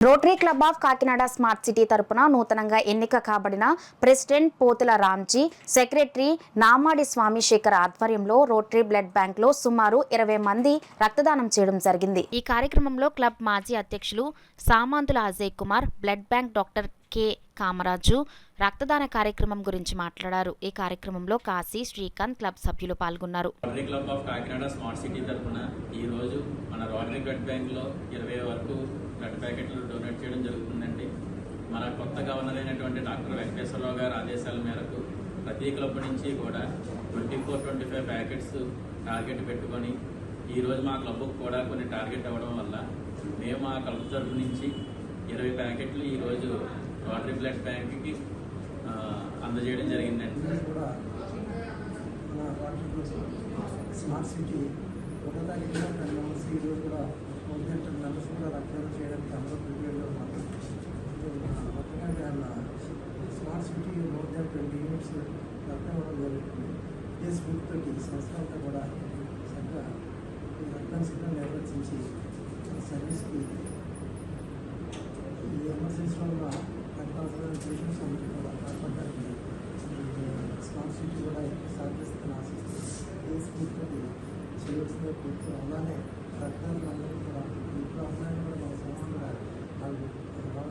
Rotary club of Kakinada smart city తరపున నూతనంగా ఎన్నిక కాబడిన ప్రెసిడెంట్ పోతుల రామ్జీ, సెక్రటరీ నామాడి స్వామిశేఖర్ ఆధ్వర్యంలో రోటరీ బ్లడ్ బ్యాంక్ లో సుమారు 20 మంది రక్తదానం చేయడం జరిగింది. ఈ కార్యక్రమంలో క్లబ్ మాజీ అధ్యక్షులు Samanthula Ajay Kumar, blood bank doctor K Kamaraju రక్తదాన కార్యక్రమం గురించి మాట్లాడారు. ఈ కార్యక్రమంలో కాశీ, శ్రీకాంత్ క్లబ్ సభ్యులు పాల్గొన్నారు. Rotary club of Kakinada smart city తరపున ఈ రోజు మన రోటరీ బ్లడ్ బ్యాంక్ లో 20 వరకు బ్లడ్ ప్యాకెట్లు డొనేట్ చేయడం జరుగుతుందండి. మన కొత్త గవర్నర్ అయినటువంటి డాక్టర్ వెంకటేశ్వరరావు గారి ఆదేశాల మేరకు ప్రతి క్లబ్ నుంచి కూడా 24-25 ప్యాకెట్స్ టార్గెట్ పెట్టుకొని ఈరోజు మా క్లబ్కు కూడా కొన్ని టార్గెట్ అవ్వడం వల్ల మేము మా క్లబ్ తరపు నుంచి 20 ప్యాకెట్లు ఈరోజు రోటరీ బ్లడ్ బ్యాంక్కి అందజేయడం జరిగిందండి. స్మార్ట్ సిటీ ఒకటో తారీఖున 10 మెంబర్స్ ఈరోజు కూడా 10 మెంబర్స్ కూడా రక్తదానం చేయడానికి అందరూ ప్రిపేర్గా ఉన్నారు. మొత్తగా smart city more than 20 units రక్తం ఇవ్వడం జరుగుతుంది. ఇదే స్ఫూర్తితో ఈ సంస్థలంతా కూడా చక్కగా ఈ రక్తాన్ని సిద్ధం నిర్వర్తించి సర్వీస్కి ఈ ఎమర్జెన్సీలో ఉన్న రక్తావసరమైన పేషెంట్స్ అందరూ కూడా కాపాడడానికి స్మార్ట్ సిటీ కూడా సహకరిస్తున్న ఆశిస్తుంది. ఏ స్ఫూర్తితో చేయవలసిన పూర్తి అలానే రక్తాన్ని అందరూ కూడా ఇప్పుడు అవసరాన్ని కూడా మన సమానంగా వాళ్ళు